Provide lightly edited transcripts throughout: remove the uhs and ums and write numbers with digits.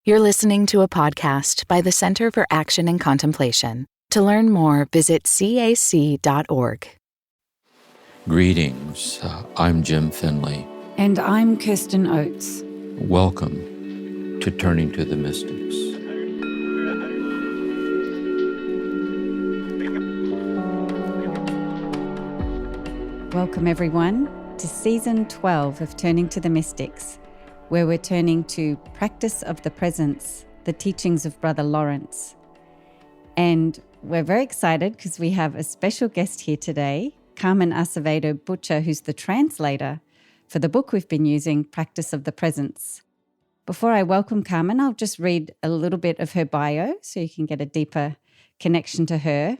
You're listening to a podcast by the Center for Action and Contemplation. To learn more, visit cac.org. Greetings. I'm Jim Finley. And I'm Kirsten Oates. Welcome to Turning to the Mystics. Welcome, everyone, to Season 12 of Turning to the Mystics, where we're turning to Practice of the Presence, the teachings of Brother Lawrence. And we're very excited because we have a special guest here today, Carmen Acevedo Butcher, who's the translator for the book we've been using, Practice of the Presence. Before I welcome Carmen, I'll just read a little bit of her bio so you can get a deeper connection to her.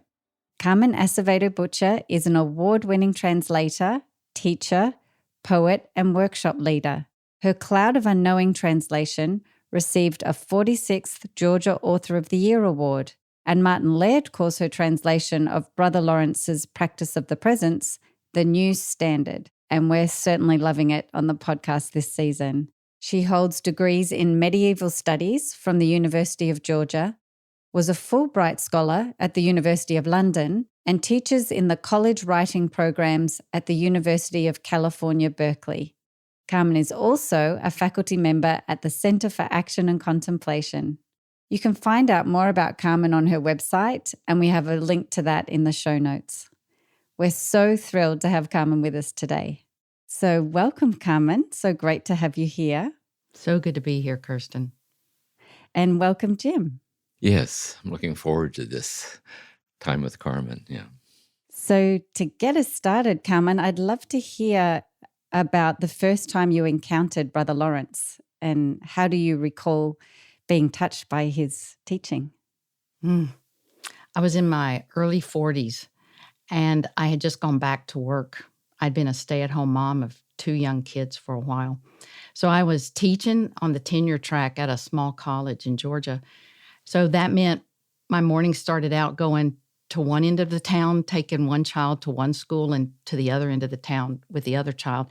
Carmen Acevedo Butcher is an award-winning translator, teacher, poet, and workshop leader. Her Cloud of Unknowing translation received a 46th Georgia Author of the Year award, and Martin Laird calls her translation of Brother Lawrence's Practice of the Presence the new standard, and we're certainly loving it on the podcast this season. She holds degrees in medieval studies from the University of Georgia, was a Fulbright Scholar at the University of London, and teaches in the college writing programs at the University of California, Berkeley. Carmen is also a faculty member at the Center for Action and Contemplation. You can find out more about Carmen on her website, and we have a link to that in the show notes. We're so thrilled to have Carmen with us today. So welcome, Carmen. So great to have you here. So good to be here, Kirsten. And welcome, Jim. Yes, I'm looking forward to this time with Carmen. Yeah. So to get us started, Carmen, I'd love to hear about the first time you encountered Brother Lawrence, and how do you recall being touched by his teaching? I was in my early 40s, and I had just gone back to work. I'd been a stay-at-home mom of 2 young kids for a while. So I was teaching on the tenure track at a small college in Georgia. So that meant my mornings started out going to one end of the town, taking one child to one school, and to the other end of the town with the other child.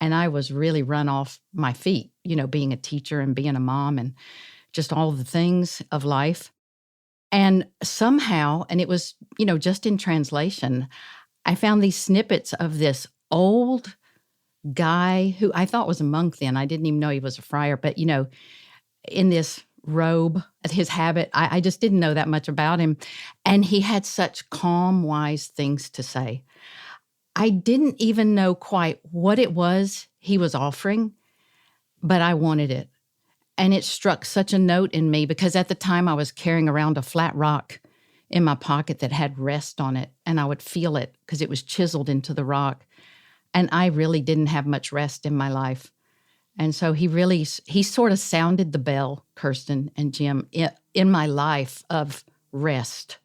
And I was really run off my feet, being a teacher and being a mom and just all the things of life. And somehow, and it was, just in translation, I found these snippets of this old guy who I thought was a monk then. I didn't even know he was a friar, but, in this robe, his habit, I just didn't know that much about him. And he had such calm, wise things to say. I didn't even know quite what it was he was offering, but I wanted it. And it struck such a note in me because at the time I was carrying around a flat rock in my pocket that had rest on it, and I would feel it because it was chiseled into the rock. And I really didn't have much rest in my life. And so he sort of sounded the bell, Kirsten and Jim, in my life of rest.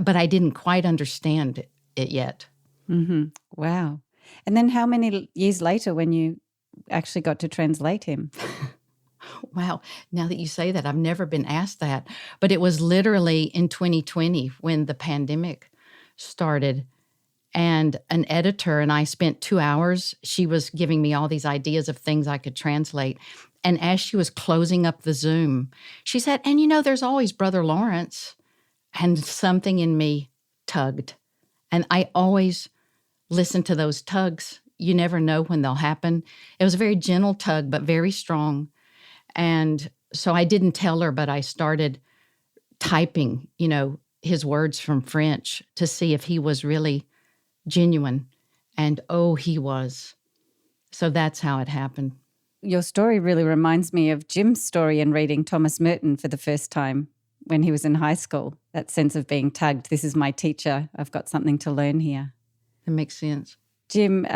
But I didn't quite understand it yet. Mm-hmm. Wow. And then how many years later when you actually got to translate him? Wow. Now that you say that, I've never been asked that. But it was literally in 2020 when the pandemic started. And an editor and I spent 2 hours. She was giving me all these ideas of things I could translate. And as she was closing up the Zoom, she said, and there's always Brother Lawrence. And something in me tugged. And I always listen to those tugs. You never know when they'll happen. It was a very gentle tug, but very strong. And so I didn't tell her, but I started typing, his words from French to see if he was really genuine. And he was. So that's how it happened. Your story really reminds me of Jim's story in reading Thomas Merton for the first time when he was in high school. That sense of being tugged. This is my teacher. I've got something to learn here. That makes sense. Jim,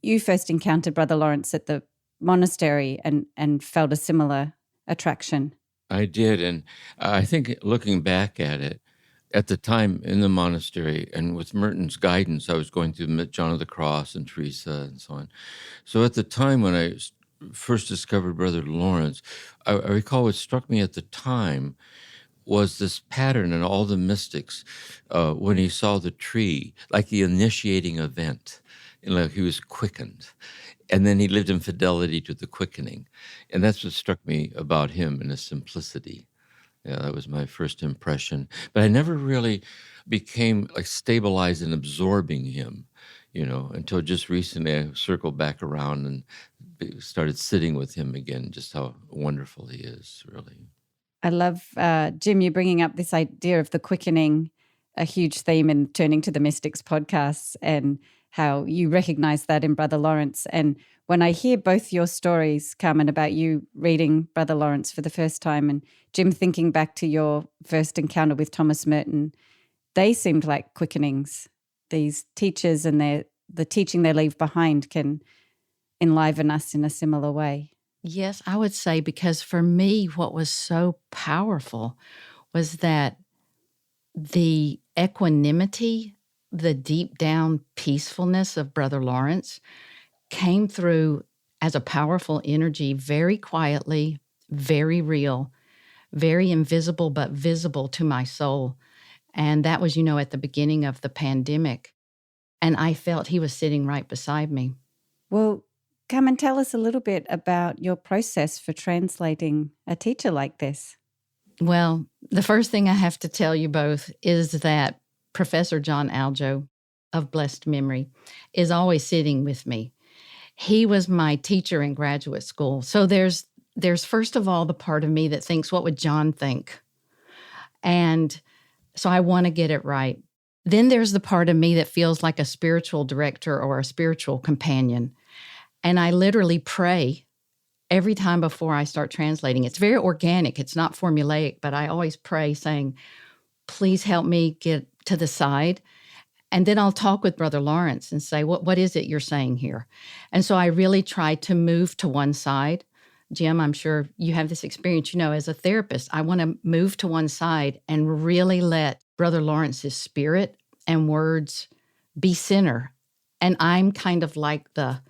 you first encountered Brother Lawrence at the monastery and felt a similar attraction. I did, and I think looking back at it, at the time in the monastery and with Merton's guidance, I was going through John of the Cross and Teresa and so on. So at the time when I first discovered Brother Lawrence, I recall what struck me at the time was this pattern in all the mystics when he saw the tree, like the initiating event, like he was quickened. And then he lived in fidelity to the quickening. And that's what struck me about him, in his simplicity. Yeah, that was my first impression. But I never really became like stabilized in absorbing him, until just recently I circled back around and started sitting with him again, just how wonderful he is, really. I love, Jim, you bringing up this idea of the quickening, a huge theme in Turning to the Mystics podcasts, and how you recognize that in Brother Lawrence. And when I hear both your stories, Carmen, about you reading Brother Lawrence for the first time, and Jim thinking back to your first encounter with Thomas Merton, they seemed like quickenings. These teachers and the teaching they leave behind can enliven us in a similar way. Yes, I would say, because for me, what was so powerful was that the equanimity, the deep down peacefulness of Brother Lawrence came through as a powerful energy, very quietly, very real, very invisible, but visible to my soul. And that was, at the beginning of the pandemic. And I felt he was sitting right beside me. Well, come and tell us a little bit about your process for translating a teacher like this. Well, the first thing I have to tell you both is that Professor John Aljo, of blessed memory, is always sitting with me. He was my teacher in graduate school. So there's first of all the part of me that thinks, what would John think? And so I want to get it right. Then there's the part of me that feels like a spiritual director or a spiritual companion. And I literally pray every time before I start translating. It's very organic. It's not formulaic, but I always pray saying, please help me get to the side. And then I'll talk with Brother Lawrence and say, what is it you're saying here? And so I really try to move to one side. Jim, I'm sure you have this experience, as a therapist, I want to move to one side and really let Brother Lawrence's spirit and words be center. And I'm kind of like the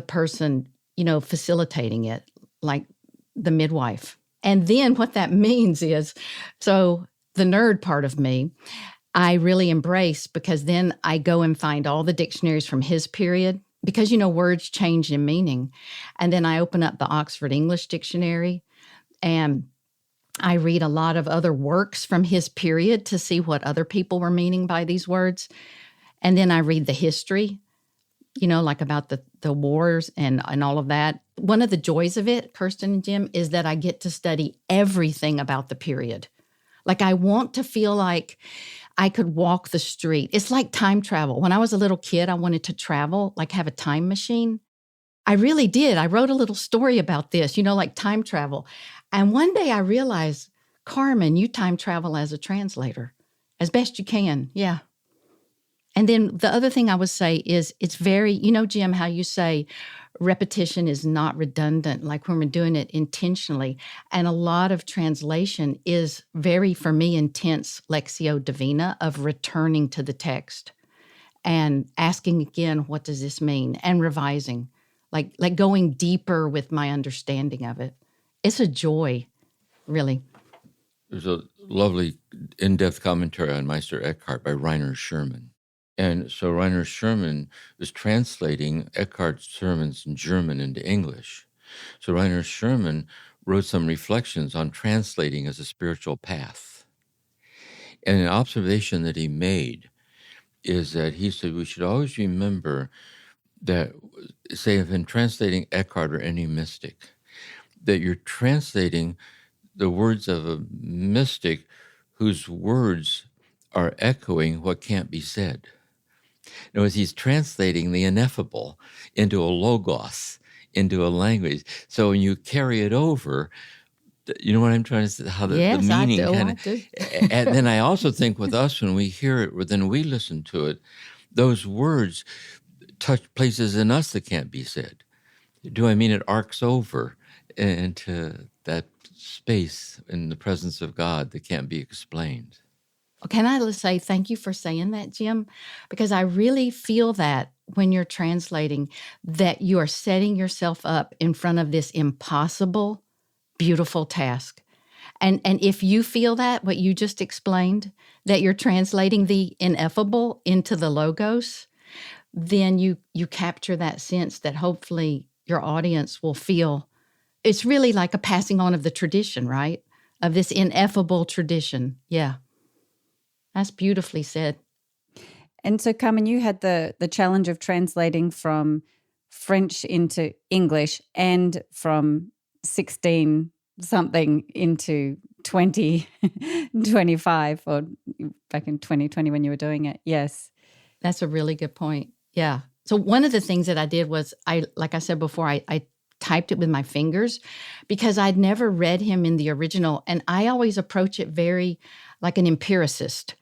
person, facilitating it, like the midwife. And then what that means is, so the nerd part of me, I really embrace, because then I go and find all the dictionaries from his period, because, words change in meaning. And then I open up the Oxford English Dictionary and I read a lot of other works from his period to see what other people were meaning by these words. And then I read the history, like about the wars and all of that. One of the joys of it, Kirsten and Jim, is that I get to study everything about the period. Like, I want to feel like I could walk the street. It's like time travel. When I was a little kid, I wanted to travel, like have a time machine. I really did. I wrote a little story about this, like time travel. And one day I realized, Carmen, you time travel as a translator as best you can. Yeah. And then the other thing I would say is it's very, Jim, how you say repetition is not redundant, like when we're doing it intentionally. And a lot of translation is very, for me, intense Lectio Divina of returning to the text and asking again, what does this mean? And revising, like going deeper with my understanding of it. It's a joy, really. There's a lovely in-depth commentary on Meister Eckhart by Rainer Sherman. And so Rainer Sherman was translating Eckhart's sermons in German into English. So Rainer Sherman wrote some reflections on translating as a spiritual path. And an observation that he made is that he said we should always remember that, say, if in translating Eckhart or any mystic, that you're translating the words of a mystic whose words are echoing what can't be said. In other words, he's translating the ineffable into a logos, into a language. So when you carry it over, you know what I'm trying to say? How the meaning kind of. And then I also think with us, when we hear it, then we listen to it, those words touch places in us that can't be said. Do I mean it arcs over into that space in the presence of God that can't be explained? Can I just say thank you for saying that, Jim? Because I really feel that when you're translating, that you are setting yourself up in front of this impossible, beautiful task. And if you feel that, what you just explained, that you're translating the ineffable into the logos, then you capture that sense that hopefully your audience will feel it's really like a passing on of the tradition, right? Of this ineffable tradition. Yeah. That's beautifully said. And so, Carmen, you had the challenge of translating from French into English and from 16 something into 2025 or back in 2020 when you were doing it. Yes. That's a really good point. Yeah. So one of the things that I did was like I said before, I typed it with my fingers because I'd never read him in the original. And I always approach it very like an empiricist.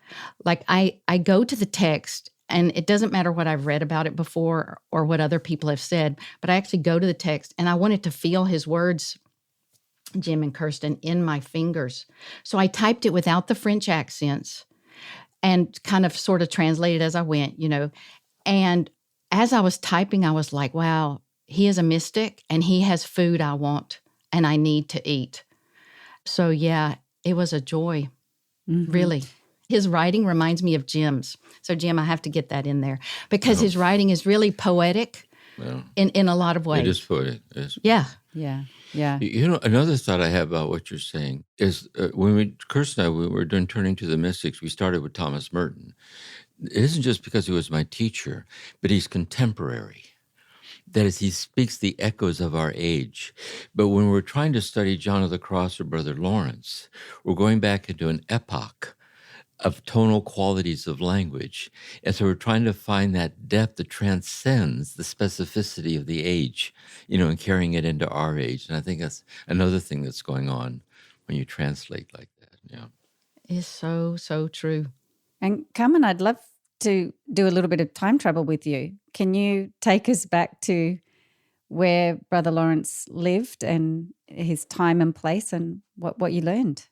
Like I go to the text, and it doesn't matter what I've read about it before or what other people have said, but I actually go to the text and I wanted to feel his words, Jim and Kirsten, in my fingers. So I typed it without the French accents and kind of sort of translated as I went, And as I was typing, I was like, wow, he is a mystic and he has food I want and I need to eat. So yeah, it was a joy, really. His writing reminds me of Jim's. So Jim, I have to get that in there because his writing is really poetic in a lot of ways. It is poetic. Yeah. Yeah. Yeah. Another thought I have about what you're saying is when Kirsten and I, we were doing Turning to the Mystics, we started with Thomas Merton. It isn't just because he was my teacher, but he's contemporary. That is, he speaks the echoes of our age. But when we're trying to study John of the Cross or Brother Lawrence, we're going back into an epoch of tonal qualities of language. And so we're trying to find that depth that transcends the specificity of the age, and carrying it into our age. And I think that's another thing that's going on when you translate like that. Yeah. It's so, so true. And Carmen, I'd love to do a little bit of time travel with you. Can you take us back to where Brother Lawrence lived and his time and place and what you learned?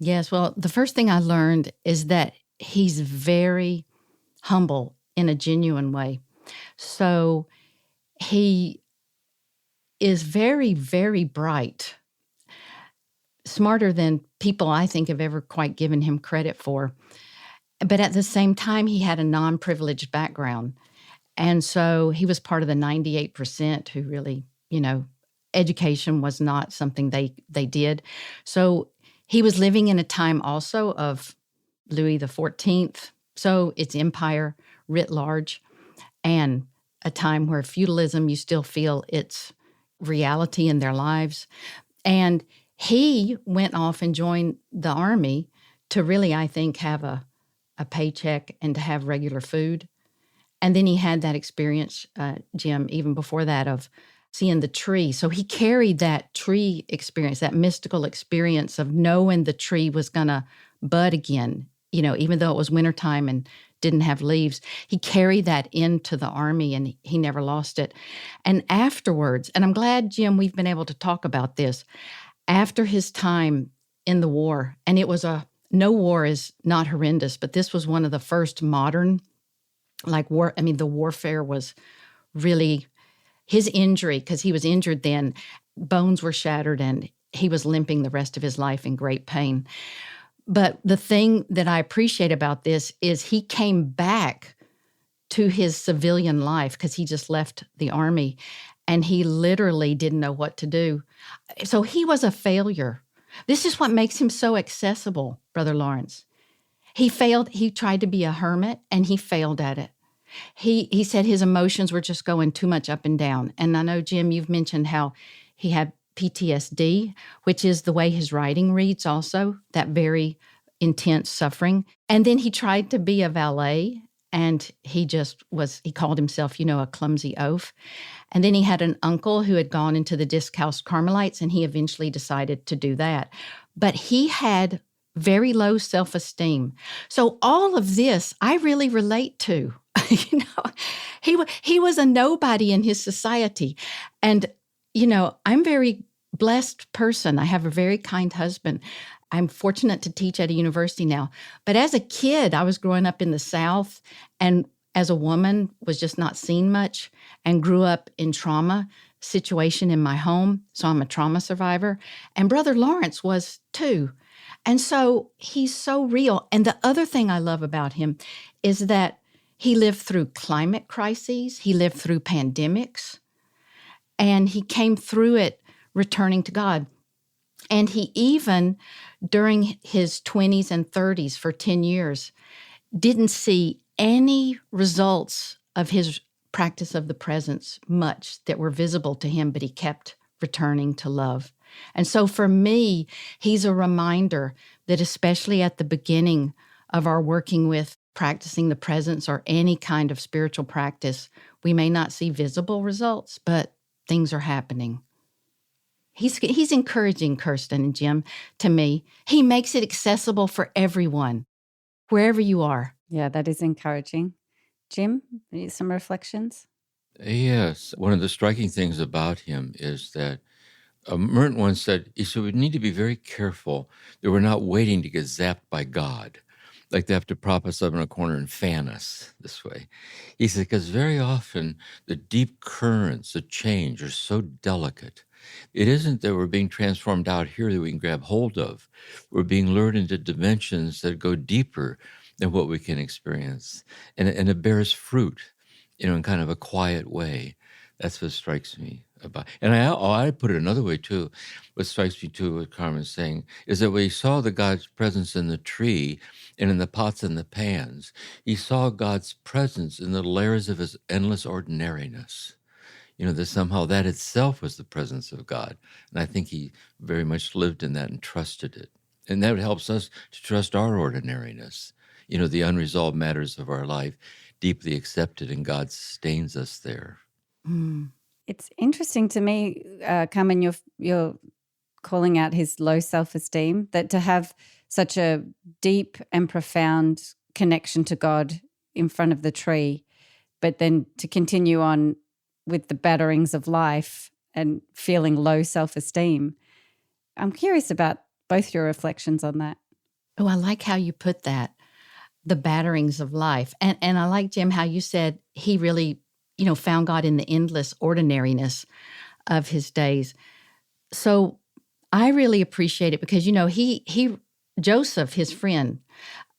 Yes. Well, the first thing I learned is that he's very humble in a genuine way. So he is very, very bright, smarter than people I think have ever quite given him credit for. But at the same time, he had a non-privileged background. And so he was part of the 98% who really, education was not something they did. So he was living in a time also of Louis XIV. So it's empire writ large, and a time where feudalism, you still feel its reality in their lives. And he went off and joined the army to really, I think, have a paycheck and to have regular food. And then he had that experience, Jim, even before that, of seeing the tree. So he carried that tree experience, that mystical experience of knowing the tree was going to bud again, even though it was wintertime and didn't have leaves. He carried that into the army and he never lost it. And afterwards, and I'm glad, Jim, we've been able to talk about this, after his time in the war, and it was no war is not horrendous, but this was one of the first modern, war. I mean, the warfare was really his injury, because he was injured then, bones were shattered and he was limping the rest of his life in great pain. But the thing that I appreciate about this is he came back to his civilian life because he just left the army and he literally didn't know what to do. So he was a failure. This is what makes him so accessible, Brother Lawrence. He failed. He tried to be a hermit and he failed at it. He said his emotions were just going too much up and down. And I know, Jim, you've mentioned how he had PTSD, which is the way his writing reads also, that very intense suffering. And then he tried to be a valet and he called himself, a clumsy oaf. And then he had an uncle who had gone into the Disc House Carmelites and he eventually decided to do that. But he had very low self-esteem. So all of this I really relate to. He was a nobody in his society. And, I'm a very blessed person. I have a very kind husband. I'm fortunate to teach at a university now. But as a kid, I was growing up in the South and as a woman was just not seen much and grew up in trauma situation in my home. So I'm a trauma survivor. And Brother Lawrence was too. And so he's so real. And the other thing I love about him is that he lived through climate crises. He lived through pandemics. And he came through it returning to God. And he even, during his 20s and 30s for 10 years, didn't see any results of his practice of the presence much that were visible to him, but he kept returning to love. And so for me, he's a reminder that especially at the beginning of our working with practicing the presence or any kind of spiritual practice, we may not see visible results, but things are happening. He's encouraging, Kirsten and Jim, to me. He makes it accessible for everyone, wherever you are. Yeah, that is encouraging. Jim, some reflections? Yes. One of the striking things about him is that Merton once said, he said, we need to be very careful that we're not waiting to get zapped by God. Like they have to prop us up in a corner and fan us this way. He said, because very often the deep currents of change are so delicate. It isn't that we're being transformed out here that we can grab hold of. We're being lured into dimensions that go deeper than what we can experience. And it bears fruit, in kind of a quiet way. That's what strikes me about. And I put it another way too. What strikes me too, what Carmen's saying, is that when he saw the God's presence in the tree and in the pots and the pans, he saw God's presence in the layers of his endless ordinariness. That somehow that itself was the presence of God. And I think he very much lived in that and trusted it. And that helps us to trust our ordinariness, the unresolved matters of our life, deeply accepted, and God sustains us there. Mm. It's interesting to me, Carmen, you're calling out his low self-esteem, that to have such a deep and profound connection to God in front of the tree, but then to continue on with the batterings of life and feeling low self-esteem. I'm curious about both your reflections on that. Oh, I like how you put that, the batterings of life. And I like, Jim, how you said he really, found God in the endless ordinariness of his days. So I really appreciate it because, Joseph, his friend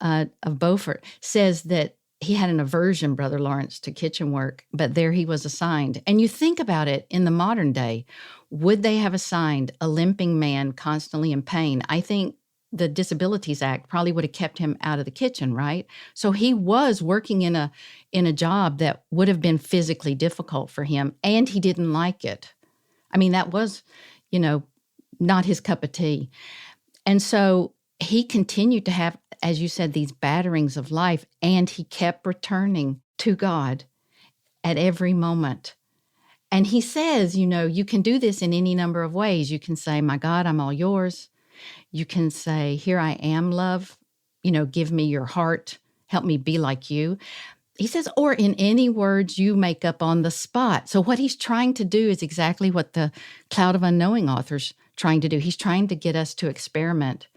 of Beaufort, says that he had an aversion, Brother Lawrence, to kitchen work, but there he was assigned. And you think about it in the modern day, would they have assigned a limping man constantly in pain? I think the Disabilities Act probably would have kept him out of the kitchen, right? So he was working in a job that would have been physically difficult for him, and he didn't like it. I mean, that was, not his cup of tea. And so he continued to have, as you said, these batterings of life, and he kept returning to God at every moment. And he says, you can do this in any number of ways. You can say, my God, I'm all yours. You can say, here I am, love. Give me your heart. Help me be like you. He says, or in any words you make up on the spot. So what he's trying to do is exactly what the Cloud of Unknowing author's trying to do. He's trying to get us to experiment,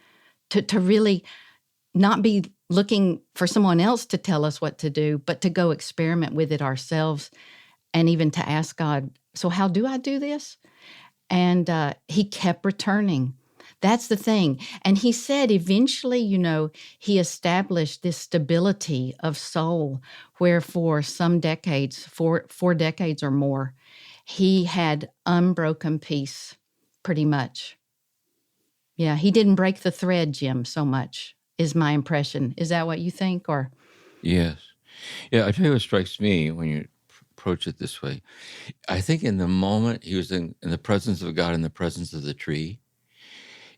to really not be looking for someone else to tell us what to do, but to go experiment with it ourselves and even to ask God, so how do I do this? And he kept returning. That's the thing. And he said eventually, he established this stability of soul where for some decades, four decades or more, he had unbroken peace pretty much. Yeah, he didn't break the thread, Jim, so much is my impression. Is that what you think? Or Yes. Yeah, I tell you what strikes me when you approach it this way. I think in the moment he was in the presence of God, in the presence of the tree,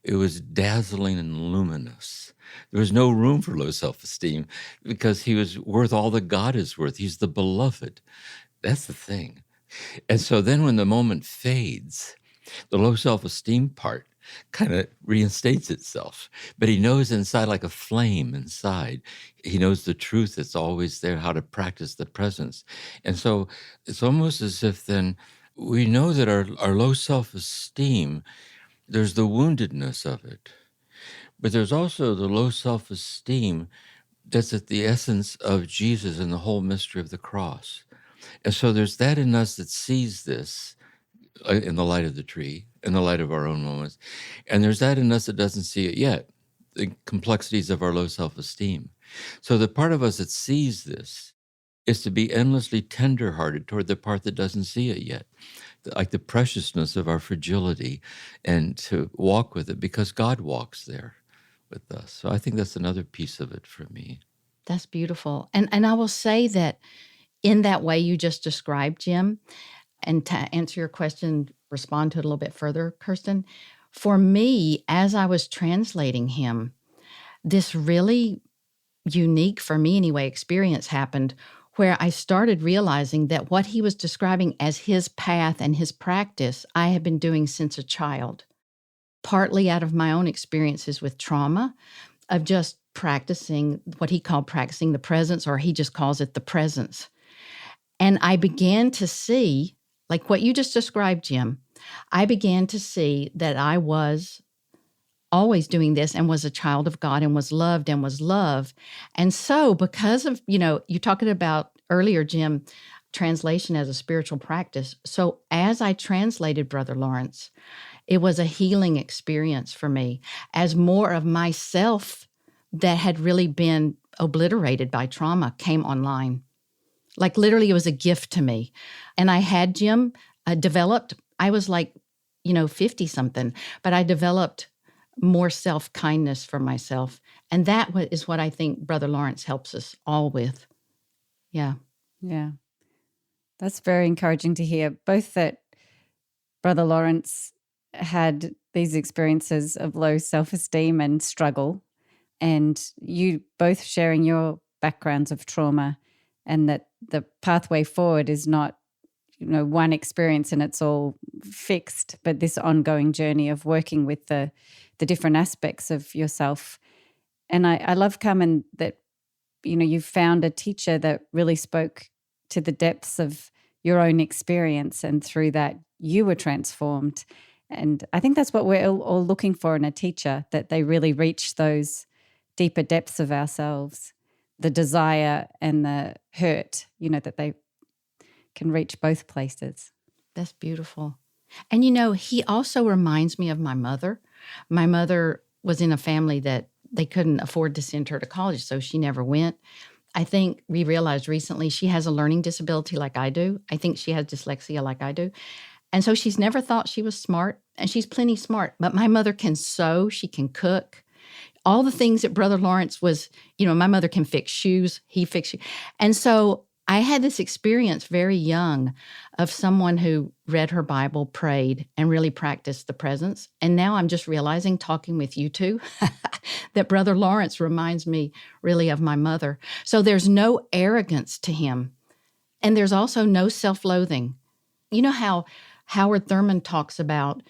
it was dazzling and luminous. There was no room for low self-esteem because he was worth all that God is worth. He's the beloved. That's the thing. And so then when the moment fades, the low self-esteem part kind of reinstates itself. But he knows inside, like a flame inside, he knows the truth that's always there, how to practice the presence. And so it's almost as if then we know that our low self-esteem, there's the woundedness of it, but there's also the low self-esteem that's at the essence of Jesus and the whole mystery of the cross. And so there's that in us that sees this in the light of the tree, in the light of our own moments. And there's that in us that doesn't see it yet, the complexities of our low self-esteem. So the part of us that sees this is to be endlessly tenderhearted toward the part that doesn't see it yet, like the preciousness of our fragility and to walk with it because God walks there with us. So I think that's another piece of it for me. That's beautiful. And I will say that in that way you just described, Jim, and to answer your question, respond to it a little bit further, Kirsten, for me, as I was translating him, this really unique, for me anyway, experience happened where I started realizing that what he was describing as his path and his practice, I had been doing since a child, partly out of my own experiences with trauma, of just practicing what he called practicing the presence, or he just calls it the presence. And I began to see, like what you just described, Jim, I began to see that I was always doing this and was a child of God and was loved and was love. And so because of, you're talking about earlier, Jim, translation as a spiritual practice. So as I translated Brother Lawrence, it was a healing experience for me as more of myself that had really been obliterated by trauma came online. Like literally it was a gift to me. And I had, Jim, developed, I was like, 50 something, but I developed more self-kindness for myself. And that is what I think Brother Lawrence helps us all with. Yeah. Yeah. That's very encouraging to hear, both that Brother Lawrence had these experiences of low self-esteem and struggle, and you both sharing your backgrounds of trauma, and that the pathway forward is not, one experience and it's all fixed, but this ongoing journey of working with the different aspects of yourself. And I love, Carmen, that, you've found a teacher that really spoke to the depths of your own experience, and through that you were transformed. And I think that's what we're all looking for in a teacher, that they really reach those deeper depths of ourselves, the desire and the hurt, that they can reach both places. That's beautiful. And, he also reminds me of my mother. My mother was in a family that they couldn't afford to send her to college, so she never went. I think we realized recently she has a learning disability like I do. I think she has dyslexia like I do. And so she's never thought she was smart, and she's plenty smart. But my mother can sew, she can cook. All the things that Brother Lawrence was, my mother can fix shoes, he fixed shoes. And so I had this experience very young of someone who read her Bible, prayed, and really practiced the presence. And now I'm just realizing, talking with you two, that Brother Lawrence reminds me really of my mother. So there's no arrogance to him. And there's also no self-loathing. You know how Howard Thurman talks about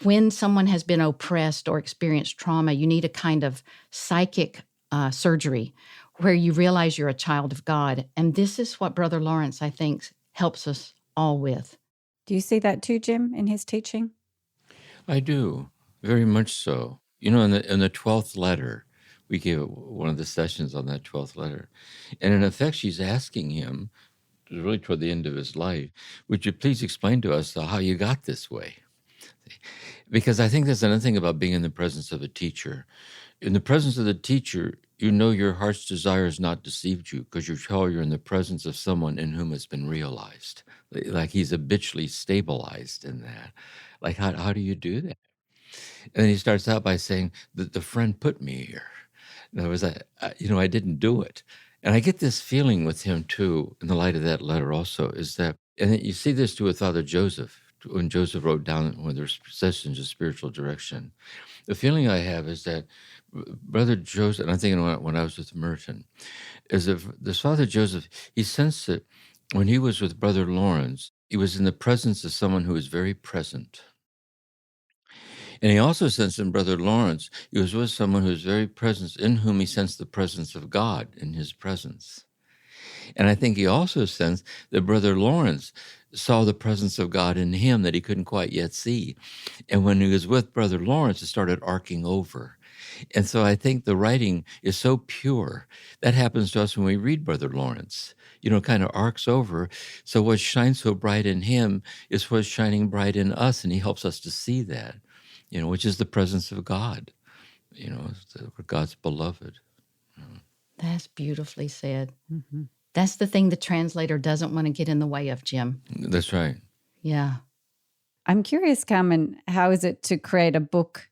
when someone has been oppressed or experienced trauma, you need a kind of psychic surgery where you realize you're a child of God. And this is what Brother Lawrence, I think, helps us all with. Do you see that too, Jim, in his teaching? I do, very much so. In the 12th letter, we gave one of the sessions on that 12th letter. And in effect, she's asking him, really toward the end of his life, would you please explain to us how you got this way? Because I think there's another thing about being in the presence of a teacher. In the presence of the teacher, your heart's desire has not deceived you, because you're in the presence of someone in whom it's been realized. Like he's habitually stabilized in that. Like, how do you do that? And then he starts out by saying that the friend put me here. In other words, I didn't do it. And I get this feeling with him too, in the light of that letter also, is that, and you see this too with Father Joseph, when Joseph wrote down when there's sessions of spiritual direction. The feeling I have is that Brother Joseph, and I'm thinking when I was with Merton, is that this Father Joseph, he sensed that when he was with Brother Lawrence, he was in the presence of someone who was very present. And he also sensed in Brother Lawrence, he was with someone who was very present, in whom he sensed the presence of God in his presence. And I think he also sensed that Brother Lawrence saw the presence of God in him that he couldn't quite yet see. And when he was with Brother Lawrence, it started arcing over. And so I think the writing is so pure. That happens to us when we read Brother Lawrence. Kind of arcs over. So what shines so bright in him is what's shining bright in us, and he helps us to see that, which is the presence of God. We're God's beloved. That's beautifully said. Mm-hmm. That's the thing the translator doesn't want to get in the way of, Jim. That's right. Yeah. I'm curious, Carmen, how is it to create a book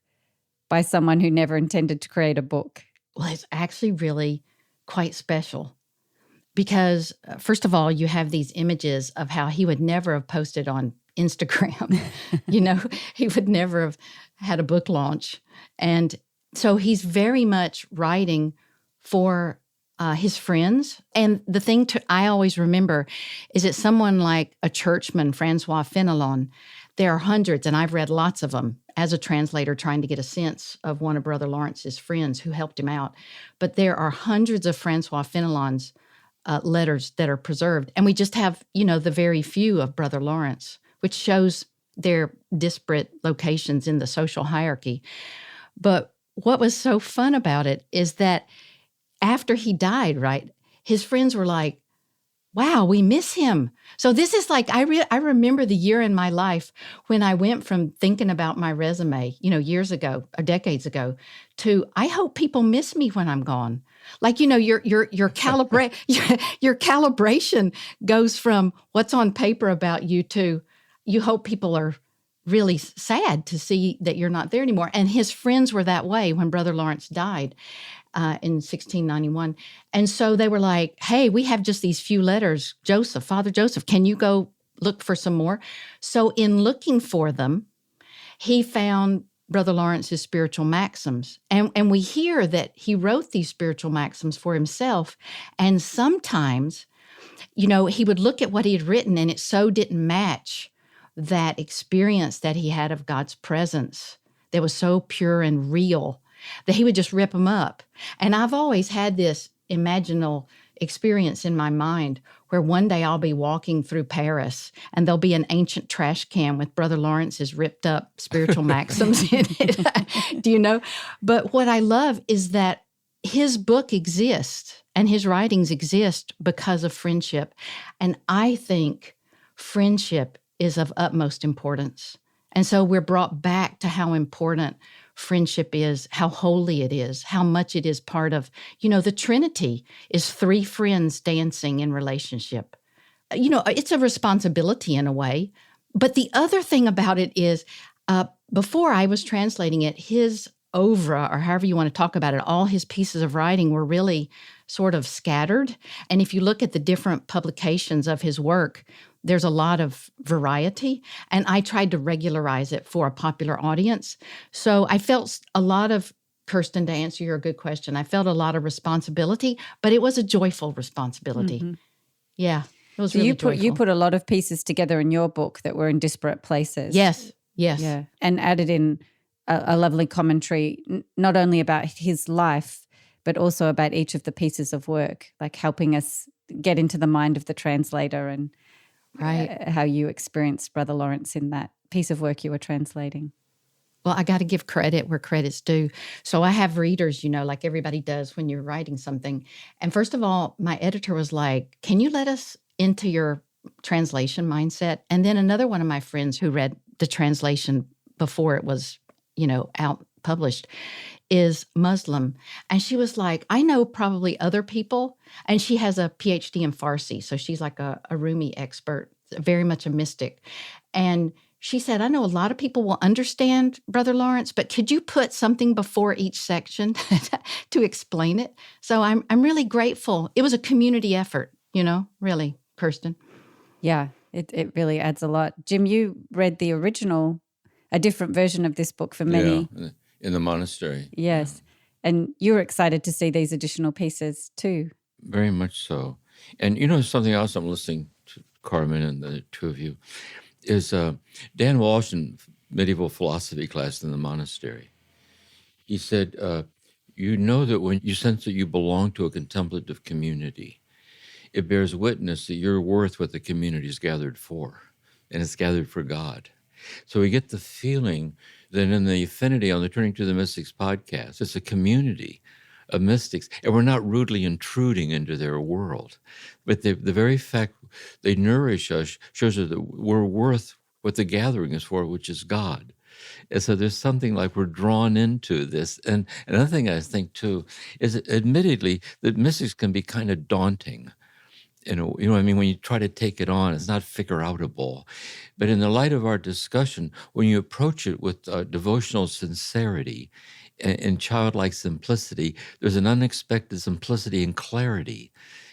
by someone who never intended to create a book? Well, it's actually really quite special because, first of all, you have these images of how he would never have posted on Instagram. He would never have had a book launch. And so he's very much writing for his friends. And the thing I always remember is that someone like a churchman, Francois Fenelon, there are hundreds, and I've read lots of them as a translator trying to get a sense of one of Brother Lawrence's friends who helped him out. But there are hundreds of Francois Fenelon's letters that are preserved. And we just have, the very few of Brother Lawrence, which shows their disparate locations in the social hierarchy. But what was so fun about it is that after he died, right, his friends were like, wow, we miss him. So this is like, I remember the year in my life when I went from thinking about my resume, years ago or decades ago, to I hope people miss me when I'm gone. Like, your calibration goes from what's on paper about you to you hope people are really sad to see that you're not there anymore. And his friends were that way when Brother Lawrence died in 1691. And so they were like, hey, we have just these few letters. Father Joseph, can you go look for some more? So in looking for them, he found Brother Lawrence's spiritual maxims. And we hear that he wrote these spiritual maxims for himself. And sometimes, he would look at what he had written and it so didn't match that experience that he had of God's presence that was so pure and real that he would just rip them up. And I've always had this imaginal experience in my mind where one day I'll be walking through Paris and there'll be an ancient trash can with Brother Lawrence's ripped up spiritual maxims in it. Do you know? But what I love is that his book exists and his writings exist because of friendship. And I think friendship is of utmost importance. And so we're brought back to how important friendship is, how holy it is, how much it is part of, the Trinity is three friends dancing in relationship. It's a responsibility in a way. But the other thing about it is, before I was translating it, his oeuvre, or however you want to talk about it, all his pieces of writing were really sort of scattered. And if you look at the different publications of his work, there's a lot of variety, and I tried to regularize it for a popular audience. So I felt a lot of, Kirsten, to answer your good question, I felt a lot of responsibility, but it was a joyful responsibility. Mm-hmm. Yeah, it was really joyful. You put a lot of pieces together in your book that were in disparate places. Yes. Yeah, and added in a lovely commentary, not only about his life, but also about each of the pieces of work, like helping us get into the mind of the translator and how you experienced Brother Lawrence in that piece of work you were translating. Well, I got to give credit where credit's due. So I have readers, like everybody does when you're writing something. And first of all, my editor was like, can you let us into your translation mindset? And then another one of my friends who read the translation before it was, out published is Muslim. And she was like, I know probably other people. And she has a PhD in Farsi. So she's like a Rumi expert, very much a mystic. And she said, I know a lot of people will understand Brother Lawrence, but could you put something before each section to explain it? So I'm really grateful. It was a community effort, really, Kirsten. Yeah, it really adds a lot. Jim, you read the original, a different version of this book for many. Yeah, in the monastery. Yes. Yeah. And you were excited to see these additional pieces too. Very much so. And something else I'm listening to Carmen and the two of you is Dan Walsh in medieval philosophy class in the monastery. He said, that when you sense that you belong to a contemplative community, it bears witness that you're worth what the community is gathered for, and it's gathered for God. So we get the feeling that in the Affinity on the Turning to the Mystics podcast, it's a community of mystics, and we're not rudely intruding into their world. But the very fact they nourish us shows us that we're worth what the gathering is for, which is God. And so there's something like we're drawn into this. And another thing I think, too, is that admittedly that mystics can be kind of daunting. You know what I mean? When you try to take it on, it's not figure-outable. But in the light of our discussion, when you approach it with devotional sincerity and childlike simplicity, there's an unexpected simplicity and clarity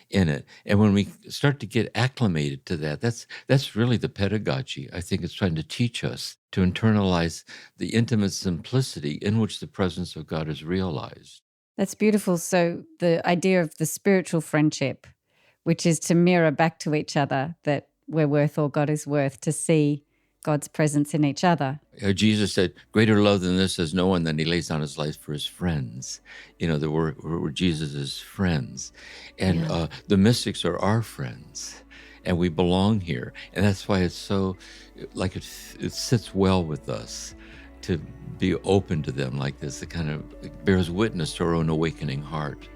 in it. And when we start to get acclimated to that, that's really the pedagogy. I think it's trying to teach us to internalize the intimate simplicity in which the presence of God is realized. That's beautiful. So the idea of the spiritual friendship, which is to mirror back to each other that we're worth or God is worth, to see God's presence in each other. Jesus said, greater love than this has no one, than he lays down his life for his friends. You know, we're Jesus' friends. And the mystics are our friends. And we belong here. And that's why it's so, like it sits well with us to be open to them like this. It kind of bears witness to our own awakening heart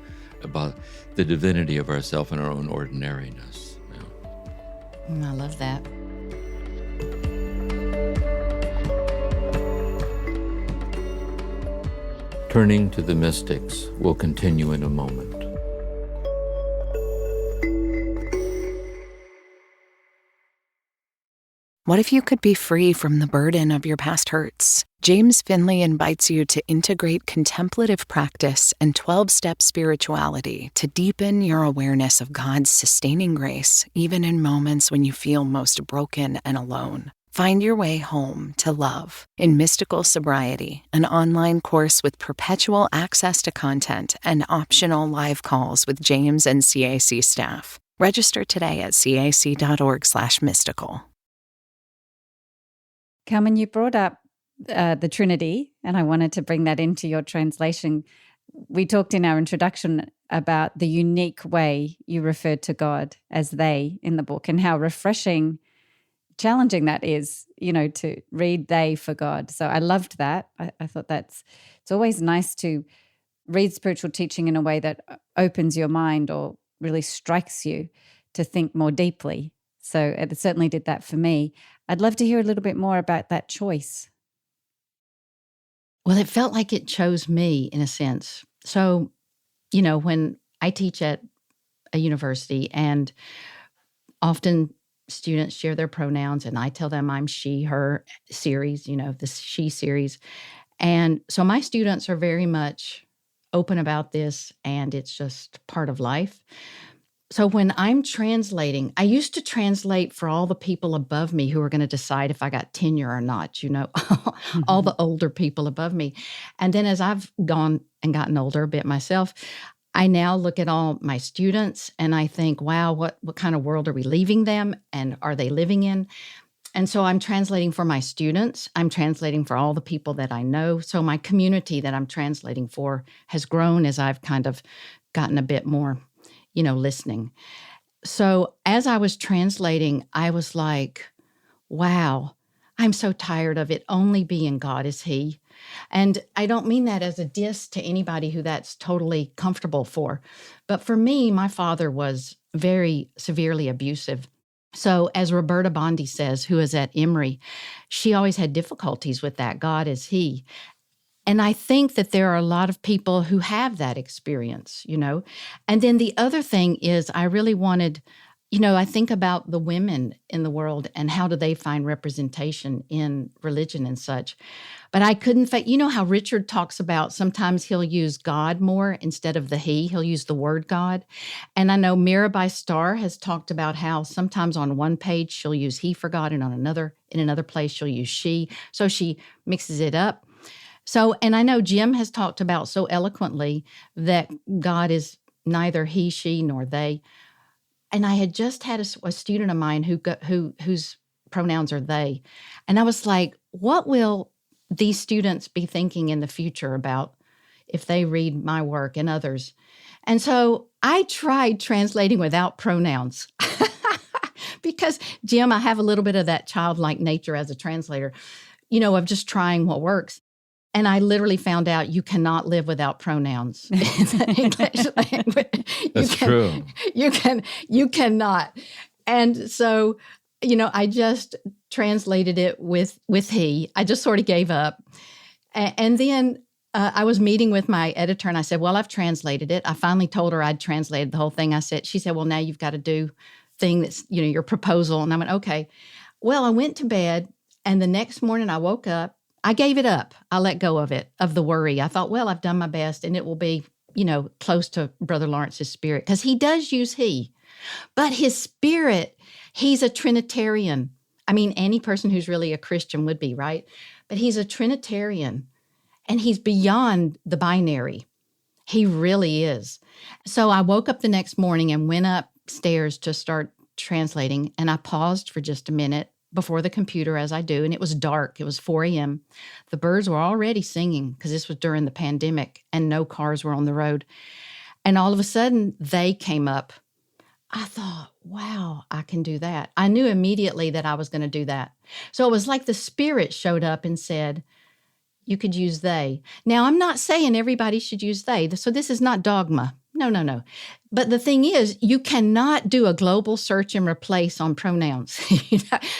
about the divinity of ourself and our own ordinariness. I love that. Turning to the mystics will continue in a moment. What if you could be free from the burden of your past hurts? James Finley invites you to integrate contemplative practice and 12-step spirituality to deepen your awareness of God's sustaining grace, even in moments when you feel most broken and alone. Find your way home to love in Mystical Sobriety, an online course with perpetual access to content and optional live calls with James and CAC staff. Register today at cac.org/mystical. Carmen, you brought up the Trinity, and I wanted to bring that into your translation. We talked in our introduction about the unique way you referred to God as they in the book, and how refreshing, challenging that is, you know, to read they for God. So I loved that. I thought it's always nice to read spiritual teaching in a way that opens your mind or really strikes you to think more deeply. So it certainly did that for me. I'd love to hear a little bit more about that choice. Well, it felt like it chose me in a sense. So, you know, when I teach at a university, and often students share their pronouns, and I tell them I'm she, her series, you know, the she series. And so my students are very much open about this, and it's just part of life. So when I'm translating, I used to translate for all the people above me who were going to decide if I got tenure or not, you know, all the older people above me. And then as I've gone and gotten older a bit myself, I now look at all my students and I think, wow, what kind of world are we leaving them, and are they living in? And so I'm translating for my students. I'm translating for all the people that I know. So my community that I'm translating for has grown as I've kind of gotten a bit more, you know, listening. So as I was translating, I was like, wow, I'm so tired of it only being God is He. And I don't mean that as a diss to anybody who that's totally comfortable for. But for me, my father was very severely abusive. So as Roberta Bondi says, who is at Emory, she always had difficulties with that, God is He. And I think that there are a lot of people who have that experience, you know. And then the other thing is I really wanted, you know, I think about the women in the world and how do they find representation in religion and such. But I couldn't, you know how Richard talks about sometimes he'll use God more instead of the he, he'll use the word God. And I know Mirabai Starr has talked about how sometimes on one page she'll use he for God, and in another place she'll use she. So she mixes it up. So, and I know Jim has talked about so eloquently that God is neither he, she, nor they. And I had just had a student of mine whose pronouns are they. And I was like, what will these students be thinking in the future about if they read my work and others? And so I tried translating without pronouns because, Jim, I have a little bit of that childlike nature as a translator, you know, of just trying what works. And I literally found out you cannot live without pronouns in the English language. That's true. You cannot. And so, you know, I just translated it with he. I just sort of gave up. And then I was meeting with my editor and I said, well, I've translated it. I finally told her I'd translated the whole thing. She said, well, now you've got to do thing that's, your proposal. And I went, okay. Well, I went to bed and the next morning I woke up. I gave it up. I let go of it, of the worry. I thought, well, I've done my best and it will be, close to Brother Lawrence's spirit, because he does use he. But his spirit, he's a Trinitarian. I mean, any person who's really a Christian would be, right? But he's a Trinitarian and he's beyond the binary. He really is. So I woke up the next morning and went upstairs to start translating, and I paused for just a minute before the computer, as I do, and it was dark. It was 4 a.m. The birds were already singing because this was during the pandemic and no cars were on the road. And all of a sudden, they came up. I thought, wow, I can do that. I knew immediately that I was going to do that. So it was like the Spirit showed up and said, you could use they. Now, I'm not saying everybody should use they. So this is not dogma. No. But the thing is, you cannot do a global search and replace on pronouns.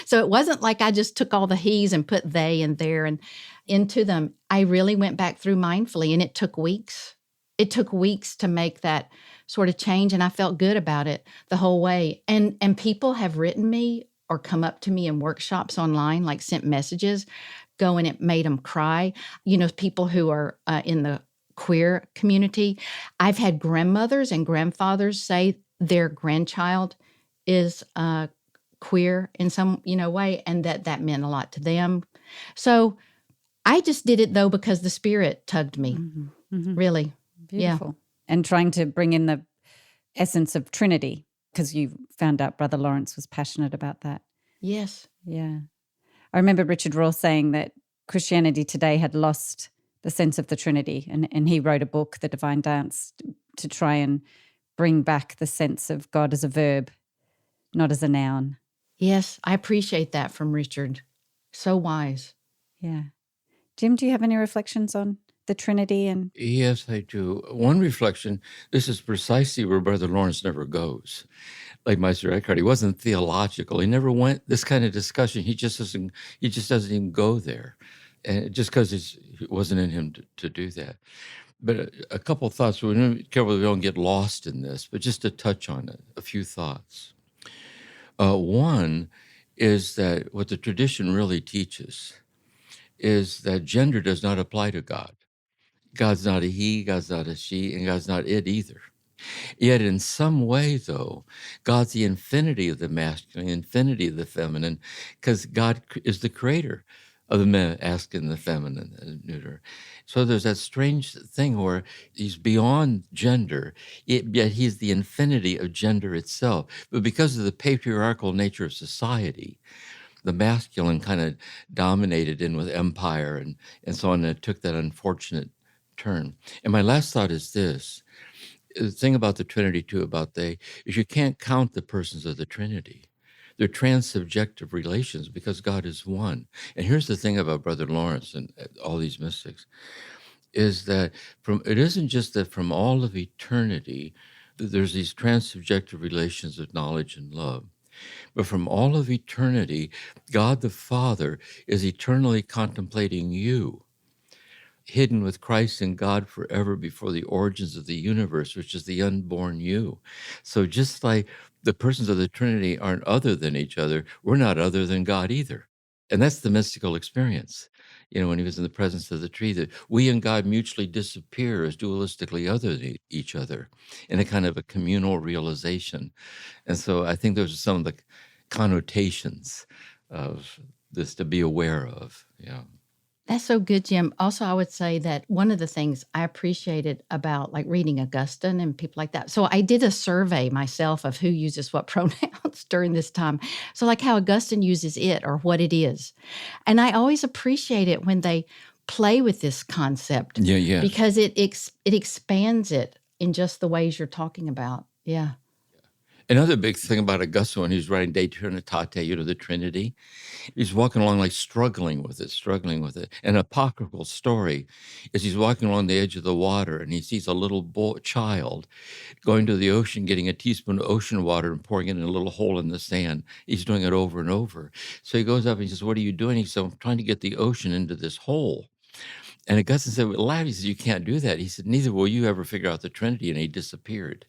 So it wasn't like I just took all the he's and put they and there and into them. I really went back through mindfully, and it took weeks. It took weeks to make that sort of change, and I felt good about it the whole way. And people have written me or come up to me in workshops online, like sent messages, going, it made them cry. People who are in the queer community. I've had grandmothers and grandfathers say their grandchild is queer in some way, and that meant a lot to them. So I just did it though because the Spirit tugged me. Really. Beautiful. Yeah. And trying to bring in the essence of Trinity, because you found out Brother Lawrence was passionate about that. Yes. Yeah. I remember Richard Rohr saying that Christianity today had lost the sense of the Trinity, and he wrote a book, The Divine Dance, to try and bring back the sense of God as a verb, not as a noun. Yes, I appreciate that from Richard. So wise. Yeah. Jim, do you have any reflections on the Trinity? And Yes, I do. One reflection, this is precisely where Brother Lawrence never goes. Like Meister Eckhart, he wasn't theological. He never went this kind of discussion. He just doesn't even go there. And just because it wasn't in him to do that. But a couple of thoughts. We want to be careful we don't get lost in this, but just to touch on it, a few thoughts. One is that what the tradition really teaches is that gender does not apply to God. God's not a he, God's not a she, and God's not it either. Yet in some way, though, God's the infinity of the masculine, infinity of the feminine, because God is the creator of the masculine, the feminine, and neuter. So there's that strange thing where he's beyond gender, yet he's the infinity of gender itself. But because of the patriarchal nature of society, the masculine kind of dominated in with empire and so on, and it took that unfortunate turn. And my last thought is this. The thing about the Trinity, too, about they, is you can't count the persons of the Trinity. They're transsubjective relations because God is one. And here's the thing about Brother Lawrence and all these mystics, is that it isn't just that from all of eternity, there's these transsubjective relations of knowledge and love. But from all of eternity, God the Father is eternally contemplating you, hidden with Christ in God forever before the origins of the universe, which is the unborn you. So just like the persons of the Trinity aren't other than each other, we're not other than God either. And that's the mystical experience. When he was in the presence of the tree, that we and God mutually disappear as dualistically other than each other in a kind of a communal realization. And so I think those are some of the connotations of this to be aware of. Yeah. That's so good, Jim. Also, I would say that one of the things I appreciated about like reading Augustine and people like that. So I did a survey myself of who uses what pronouns during this time. So like how Augustine uses it or what it is. And I always appreciate it when they play with this concept. Yeah. Because it expands it in just the ways you're talking about. Yeah. Another big thing about Augustine when he's writing De Trinitate, the Trinity, he's walking along like struggling with it. An apocryphal story is he's walking along the edge of the water and he sees a little child going to the ocean, getting a teaspoon of ocean water and pouring it in a little hole in the sand. He's doing it over and over. So he goes up and he says, "What are you doing?" He says, "I'm trying to get the ocean into this hole." And Augustine said, well, laughed. He said, you can't do that. He said, neither will you ever figure out the Trinity. And he disappeared.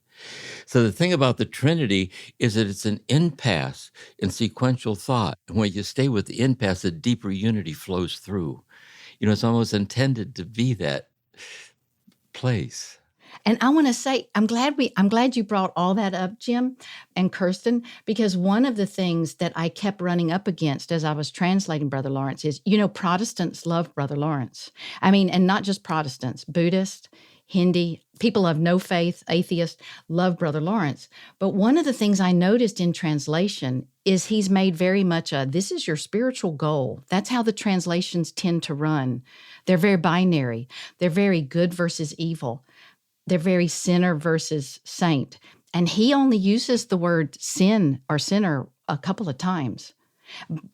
So the thing about the Trinity is that it's an impasse in sequential thought. And when you stay with the impasse, a deeper unity flows through. It's almost intended to be that place. And I want to say, I'm glad you brought all that up, Jim and Kirsten, because one of the things that I kept running up against as I was translating Brother Lawrence is, Protestants love Brother Lawrence. I mean, and not just Protestants, Buddhists, Hindi, people of no faith, atheists, love Brother Lawrence. But one of the things I noticed in translation is he's made very much this is your spiritual goal. That's how the translations tend to run. They're very binary. They're very good versus evil. They're very sinner versus saint. And he only uses the word sin or sinner a couple of times,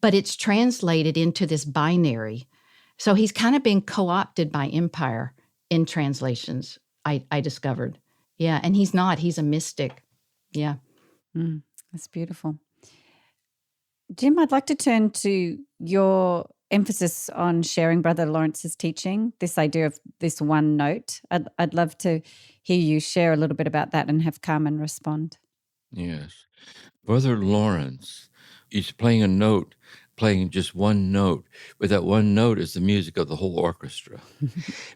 but it's translated into this binary. So he's kind of been co-opted by empire in translations, I discovered. Yeah, and he's a mystic. Yeah. That's beautiful. Jim, I'd like to turn to your emphasis on sharing Brother Lawrence's teaching, this idea of this one note. I'd love to hear you share a little bit about that and have Carmen respond. Yes. Brother Lawrence is playing just one note, but that one note is the music of the whole orchestra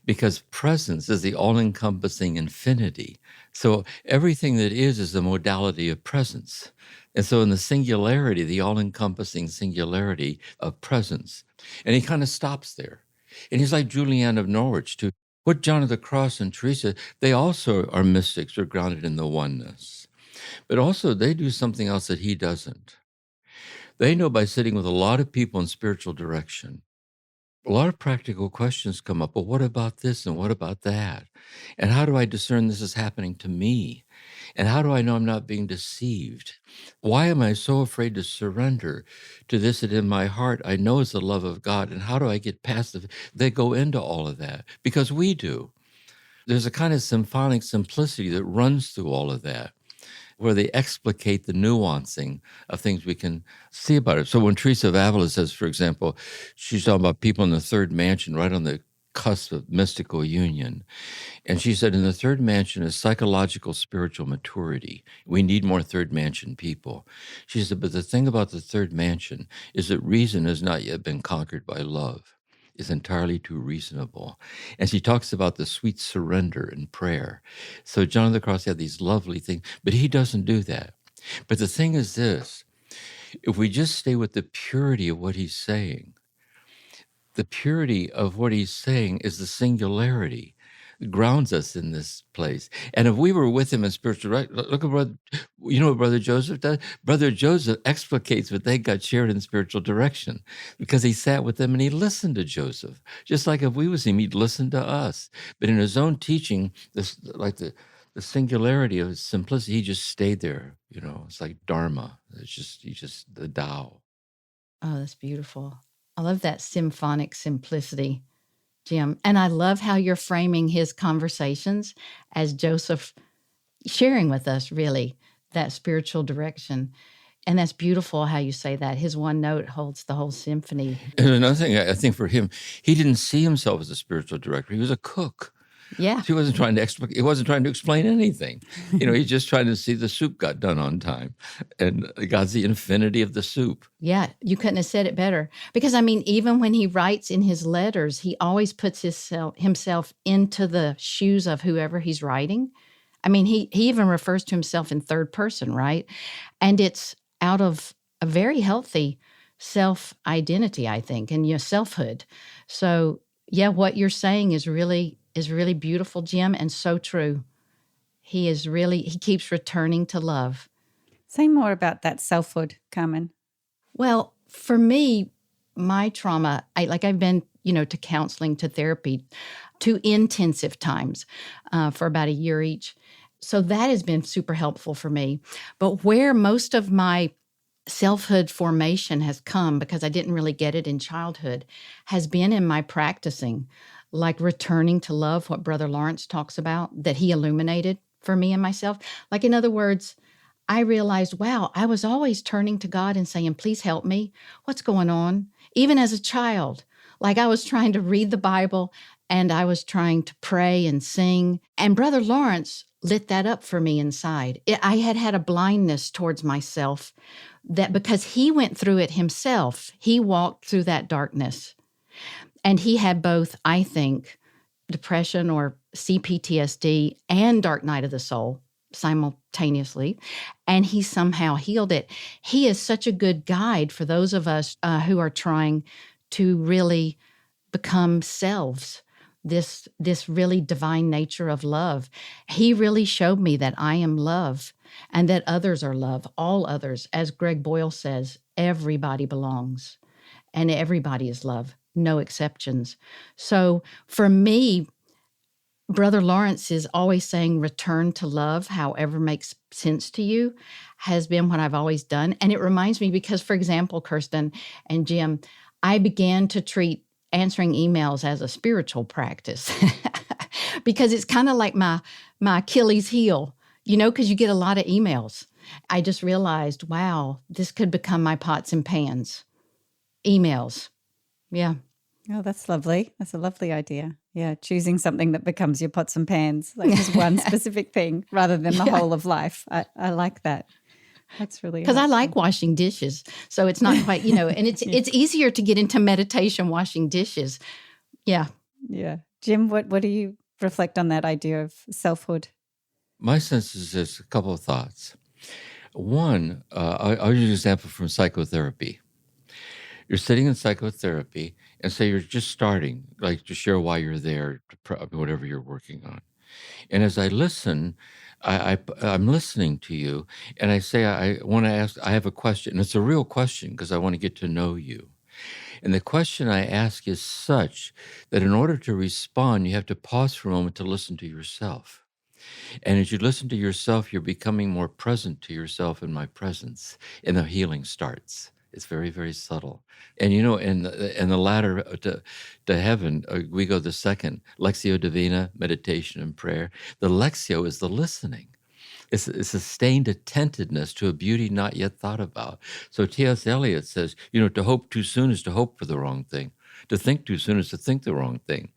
because presence is the all-encompassing infinity. So everything that is the modality of presence. And so in the singularity, the all-encompassing singularity of presence. And he kind of stops there. And he's like Julian of Norwich too. What John of the Cross and Teresa, they also are mystics, are grounded in the oneness. But also they do something else that he doesn't. They know by sitting with a lot of people in spiritual direction, a lot of practical questions come up. Well, what about this and what about that? And how do I discern this is happening to me? And how do I know I'm not being deceived? Why am I so afraid to surrender to this that in my heart I know is the love of God? And how do I get past it? They go into all of that because we do. There's a kind of symphonic simplicity that runs through all of that, where they explicate the nuancing of things we can see about it. So when Teresa of Avila says, for example, she's talking about people in the third mansion, right on the cusp of mystical union. And she said, in the third mansion is psychological spiritual maturity. We need more third mansion people. She said, but the thing about the third mansion is that reason has not yet been conquered by love. Is entirely too reasonable. And she talks about the sweet surrender in prayer. So John of the Cross had these lovely things, but he doesn't do that. But the thing is this, if we just stay with the purity of what he's saying, the purity of what he's saying is the singularity. It grounds us in this place. And if we were with him in spiritual, right? Look at what Brother Joseph does? Brother Joseph explicates what they got shared in spiritual direction because he sat with them and he listened to Joseph. Just like if we was him, he'd listen to us. But in his own teaching, the singularity of his simplicity, he just stayed there. It's like Dharma. He's just the Tao. Oh, that's beautiful. I love that symphonic simplicity, Jim. And I love how you're framing his conversations as Joseph sharing with us, really, that spiritual direction. And that's beautiful how you say that. His one note holds the whole symphony. And another thing, I think for him, he didn't see himself as a spiritual director. He was a cook. Yeah. He wasn't trying to explain anything. He's just trying to see the soup got done on time. And God's the infinity of the soup. Yeah, you couldn't have said it better. Because, even when he writes in his letters, he always puts himself into the shoes of whoever he's writing. He even refers to himself in third person, right? And it's out of a very healthy self-identity, I think, and selfhood. So, yeah, what you're saying is really beautiful, Jim, and so true. He keeps returning to love. Say more about that selfhood, Carmen. Well, for me, my trauma, I've been, to counseling, to therapy, 2 intensive times for about a year each. So that has been super helpful for me. But where most of my selfhood formation has come, because I didn't really get it in childhood, has been in my practicing, like returning to love, what Brother Lawrence talks about, that he illuminated for me and myself. Like, in other words, I realized, wow, I was always turning to God and saying, please help me. What's going on? Even as a child, like I was trying to read the Bible and I was trying to pray and sing. And Brother Lawrence lit that up for me inside. I had a blindness towards myself, that because he went through it himself, he walked through that darkness. And he had both, I think, depression or CPTSD and dark night of the soul simultaneously, and he somehow healed it. He is such a good guide for those of us who are trying to really become selves, this really divine nature of love. He really showed me that I am love and that others are love, all others. As Greg Boyle says, everybody belongs and everybody is love, no exceptions. So for me, Brother Lawrence is always saying, return to love, however makes sense to you, has been what I've always done. And it reminds me because, for example, Kirsten and Jim, I began to treat answering emails as a spiritual practice because it's kind of like my Achilles heel, because you get a lot of emails. I just realized, wow, this could become my pots and pans. Emails. Yeah. Oh, that's lovely. That's a lovely idea. Yeah, choosing something that becomes your pots and pans, like just one specific thing rather than the whole of life. I like that. That's really because I helpful. like washing dishes, so it's not quite, and it's easier to get into meditation washing dishes. Yeah. Yeah. Jim, what do you reflect on that idea of selfhood? My sense is there's a couple of thoughts. One, I'll use an example from psychotherapy. You're sitting in psychotherapy, and say you're just starting, like to share why you're there, whatever you're working on. And as I listen, I'm listening to you, and I say, I want to ask, I have a question. And it's a real question because I want to get to know you. And the question I ask is such that in order to respond, you have to pause for a moment to listen to yourself. And as you listen to yourself, you're becoming more present to yourself in my presence, and the healing starts. It's very, very subtle. And in the ladder to heaven, we go the second, Lectio Divina, meditation and prayer. The Lectio is the listening. It's a sustained attentiveness to a beauty not yet thought about. So T.S. Eliot says, to hope too soon is to hope for the wrong thing. To think too soon is to think the wrong thing.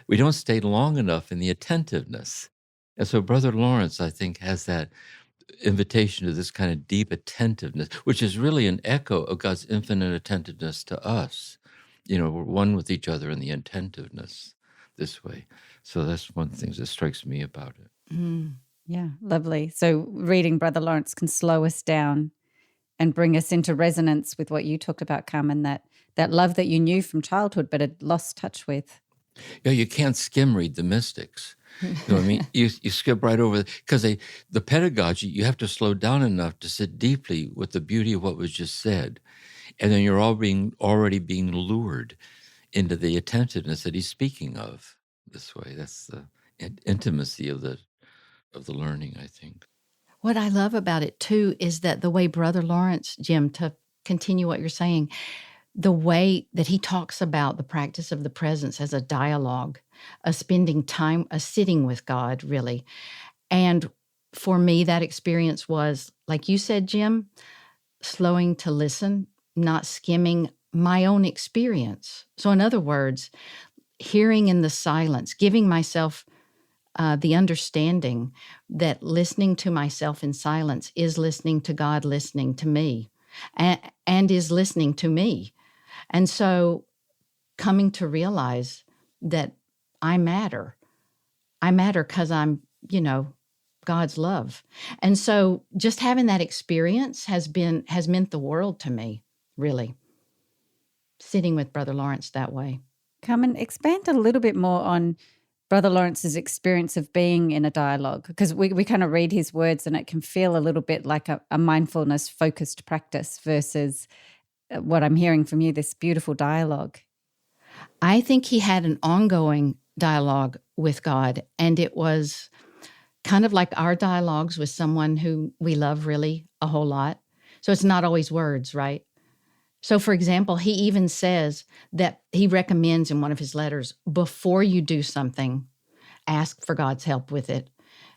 We don't stay long enough in the attentiveness. And so Brother Lawrence, I think, has that invitation to this kind of deep attentiveness, which is really an echo of God's infinite attentiveness to us. We're one with each other in the attentiveness this way. So that's one of the things that strikes me about it. Yeah, lovely. So reading Brother Lawrence can slow us down and bring us into resonance with what you talked about, Carmen, that love that you knew from childhood but had lost touch with. Yeah, you can't skim read the mystics. You know what I mean? You skip right over because the pedagogy, you have to slow down enough to sit deeply with the beauty of what was just said. And then you're already being lured into the attentiveness that he's speaking of this way. That's the intimacy of the learning, I think. What I love about it too is that the way Brother Lawrence, Jim, to continue what you're saying, the way that he talks about the practice of the presence as a dialogue, a spending time, a sitting with God, really. And for me, that experience was, like you said, Jim, slowing to listen, not skimming my own experience. So in other words, hearing in the silence, giving myself the understanding that listening to myself in silence is listening to God listening to me and is listening to me. And so coming to realize that I matter. I matter because I'm, God's love. And so just having that experience has meant the world to me, really, sitting with Brother Lawrence that way. Carmen, expand a little bit more on Brother Lawrence's experience of being in a dialogue, because we kind of read his words and it can feel a little bit like a mindfulness-focused practice versus what I'm hearing from you, this beautiful dialogue. I think he had an ongoing dialogue with God, and it was kind of like our dialogues with someone who we love really a whole lot. So it's not always words, right? So, for example, he even says that he recommends in one of his letters, before you do something, ask for God's help with it.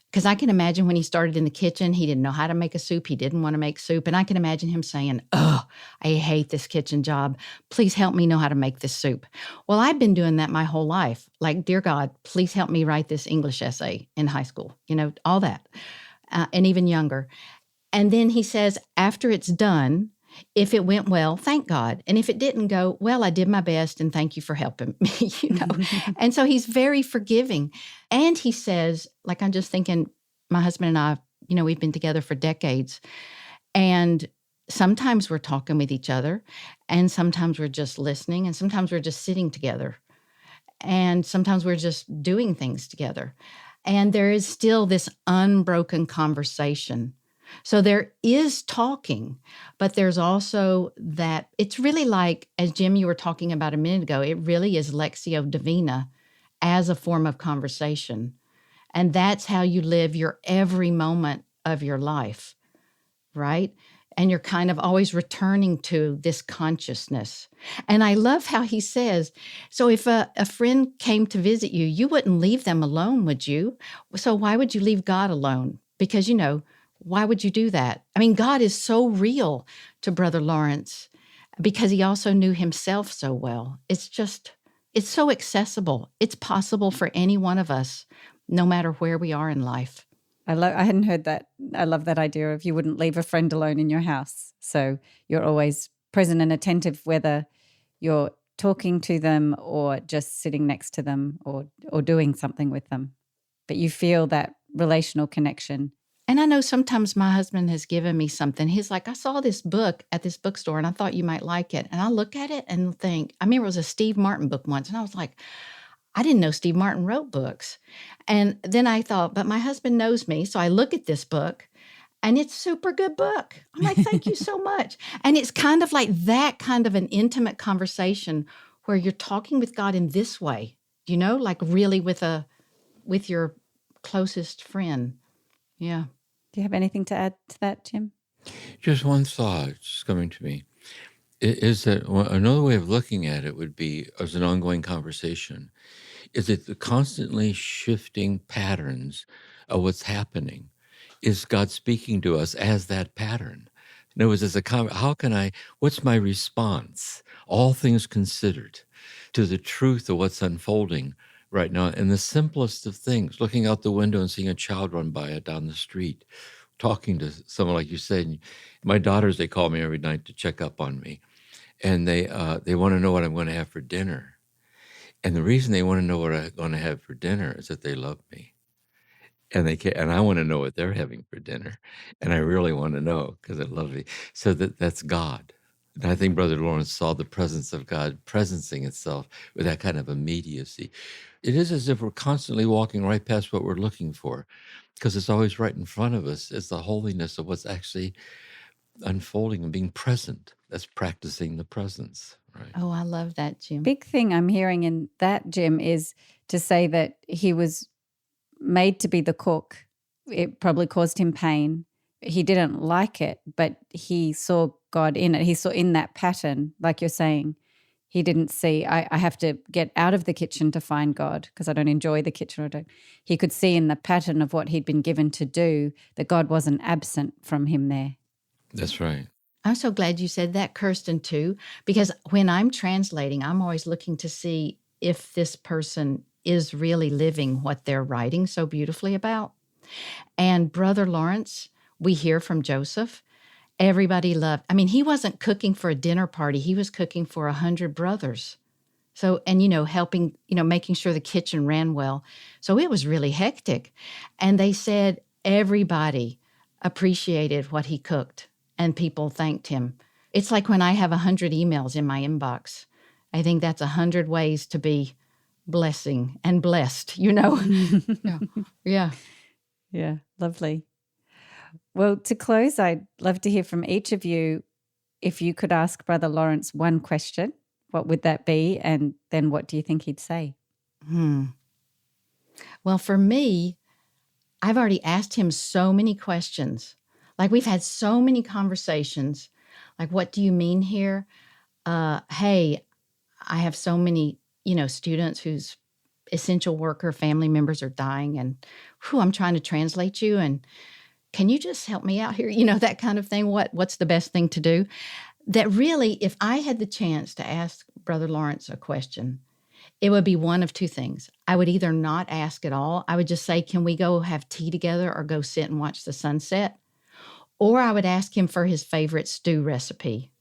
Because I can imagine when he started in the kitchen, he didn't know how to make a soup. He didn't want to make soup. And I can imagine him saying, oh, I hate this kitchen job. Please help me know how to make this soup. Well, I've been doing that my whole life. Like, dear God, please help me write this English essay in high school, all that, and even younger. And then he says, after it's done, if it went well, thank God. And if it didn't go, well, I did my best and thank you for helping me, And so he's very forgiving. And he says, like, I'm just thinking, my husband and I, we've been together for decades. And sometimes we're talking with each other, and sometimes we're just listening, and sometimes we're just sitting together. And sometimes we're just doing things together. And there is still this unbroken conversation. So there is talking, but there's also that it's really like, as Jim, you were talking about a minute ago, it really is Lectio Divina as a form of conversation. And that's how you live your every moment of your life, right? And you're kind of always returning to this consciousness. And I love how he says, so if a friend came to visit you, you wouldn't leave them alone, would you? So why would you leave God alone? Because, why would you do that? I mean, God is so real to Brother Lawrence because he also knew himself so well. It's so accessible. It's possible for any one of us, no matter where we are in life. I hadn't heard that. I love that idea of you wouldn't leave a friend alone in your house. So you're always present and attentive, whether you're talking to them or just sitting next to them or doing something with them. But you feel that relational connection. And I know sometimes my husband has given me something. He's like, I saw this book at this bookstore and I thought you might like it. And I look at it and think, I remember it was a Steve Martin book once. And I was like, I didn't know Steve Martin wrote books. And then I thought, but my husband knows me. So I look at this book and it's a super good book. I'm like, thank you so much. And it's kind of like that kind of an intimate conversation where you're talking with God in this way, like really with your closest friend. Yeah. Do you have anything to add to that, Jim? Just one thought just coming to me is that another way of looking at it would be as an ongoing conversation. Is it the constantly shifting patterns of what's happening? Is God speaking to us as that pattern? In other words, what's my response, all things considered, to the truth of what's unfolding right now? And the simplest of things, looking out the window and seeing a child run by down the street, talking to someone like you said. My daughters, they call me every night to check up on me. And they want to know what I'm going to have for dinner. And the reason they want to know what I'm going to have for dinner is that they love me. And I want to know what they're having for dinner. And I really want to know because I love me. So that's God. And I think Brother Lawrence saw the presence of God presencing itself with that kind of immediacy. It is as if we're constantly walking right past what we're looking for, because it's always right in front of us. It's the holiness of what's actually unfolding and being present. That's practicing the presence, right? Oh, I love that, Jim. Big thing I'm hearing in that, Jim, is to say that he was made to be the cook. It probably caused him pain. He didn't like it, but he saw God in it. He saw in that pattern, like you're saying. He didn't see, I have to get out of the kitchen to find God because I don't enjoy the kitchen. He could see in the pattern of what he'd been given to do that God wasn't absent from him there. That's right. I'm so glad you said that, Kirsten, too, because when I'm translating, I'm always looking to see if this person is really living what they're writing so beautifully about. And Brother Lawrence, we hear from Joseph, everybody loved. I mean, he wasn't cooking for a dinner party. He was cooking for 100 brothers. So, and, helping, making sure the kitchen ran well. So it was really hectic. And they said everybody appreciated what he cooked and people thanked him. It's like when I have 100 emails in my inbox. I think that's 100 ways to be blessing and blessed, Yeah. Yeah, lovely. Well, to close, I'd love to hear from each of you. If you could ask Brother Lawrence one question, what would that be? And then what do you think he'd say? Well, for me, I've already asked him so many questions. Like we've had so many conversations. Like, what do you mean here? Hey, I have so many, students whose essential worker family members are dying and I'm trying to translate you. And can you just help me out here? That kind of thing. What's the best thing to do? that really, if I had the chance to ask Brother Lawrence a question, it would be one of two things. I would either not ask at all. I would just say, can we go have tea together or go sit and watch the sunset? Or I would ask him for his favorite stew recipe.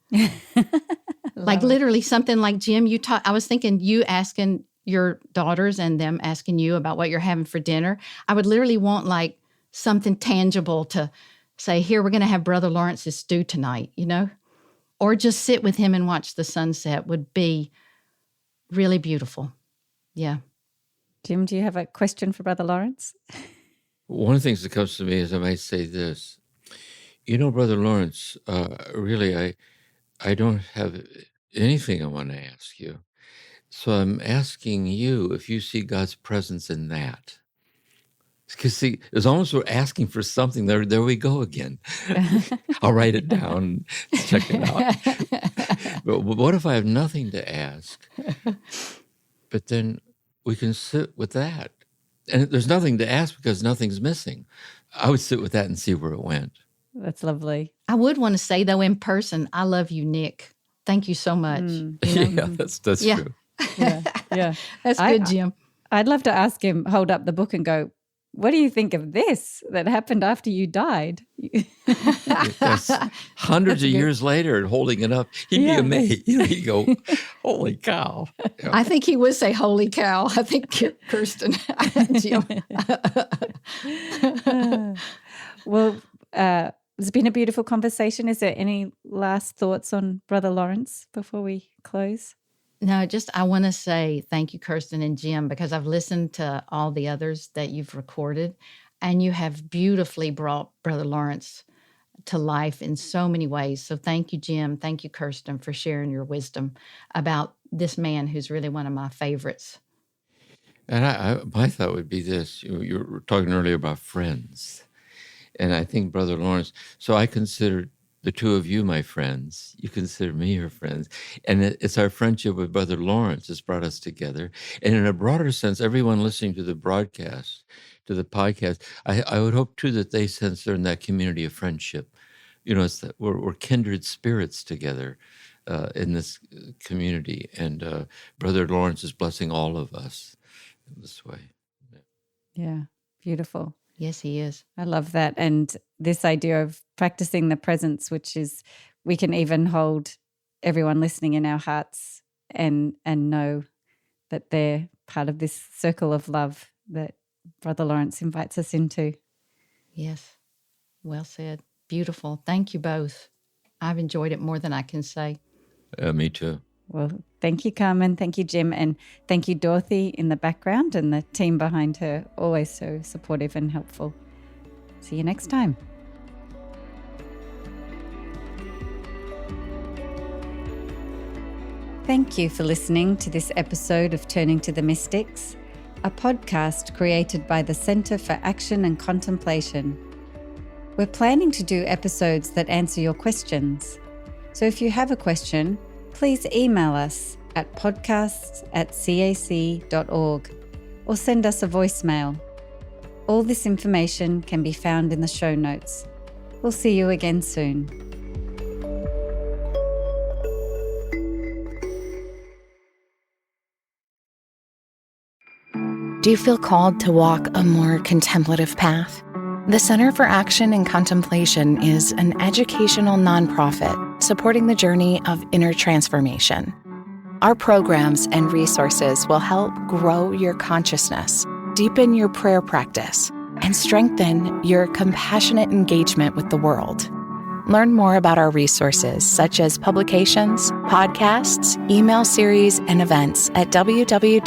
Like literally something like, Jim, I was thinking you asking your daughters and them asking you about what you're having for dinner. I would literally want like something tangible to say, here, we're going to have Brother Lawrence's stew tonight, Or just sit with him and watch the sunset would be really beautiful. Yeah. Jim, do you have a question for Brother Lawrence? One of the things that comes to me is I might say this. Brother Lawrence, really, I don't have anything I want to ask you. So I'm asking you if you see God's presence in that. Because see, it's almost we're asking for something. There we go again. I'll write it down, check it out. But what if I have nothing to ask? But then we can sit with that. And there's nothing to ask because nothing's missing. I would sit with that and see where it went. That's lovely. I would want to say, though, in person, I love you, Nick. Thank you so much. Yeah, that's true. Yeah. That's good, Jim. I'd love to ask him, hold up the book and go, what do you think of this that happened after you died? Yes. Hundreds of years later, holding it up, he'd be amazed. He'd go, holy cow. Yeah. I think he would say, holy cow. I think Kirsten, Jim. Well, it's been a beautiful conversation. Is there any last thoughts on Brother Lawrence before we close? No, I want to say thank you, Kirsten and Jim, because I've listened to all the others that you've recorded, and you have beautifully brought Brother Lawrence to life in so many ways. So thank you, Jim. Thank you, Kirsten, for sharing your wisdom about this man who's really one of my favorites. And my thought would be this. You were talking earlier about friends. And I think, Brother Lawrence, so I consider the two of you my friends. You consider me your friends. And it's our friendship with Brother Lawrence that's brought us together. And in a broader sense, everyone listening to the broadcast, to the podcast, I would hope, too, that they sense they're in that community of friendship. It's that we're kindred spirits together in this community. And Brother Lawrence is blessing all of us in this way. Yeah, beautiful. Yes, he is. I love that. And this idea of practicing the presence, which is we can even hold everyone listening in our hearts and know that they're part of this circle of love that Brother Lawrence invites us into. Yes. Well said. Beautiful. Thank you both. I've enjoyed it more than I can say. Me too. Well, thank you, Carmen. Thank you, Jim. And thank you, Dorothy, in the background and the team behind her. Always so supportive and helpful. See you next time. Thank you for listening to this episode of Turning to the Mystics, a podcast created by the Center for Action and Contemplation. We're planning to do episodes that answer your questions. So if you have a question, please email us at podcasts@cac.org or send us a voicemail. All this information can be found in the show notes. We'll see you again soon. Do you feel called to walk a more contemplative path? The Center for Action and Contemplation is an educational nonprofit supporting the journey of inner transformation. Our programs and resources will help grow your consciousness, deepen your prayer practice, and strengthen your compassionate engagement with the world. Learn more about our resources, such as publications, podcasts, email series, and events at www.cac.org.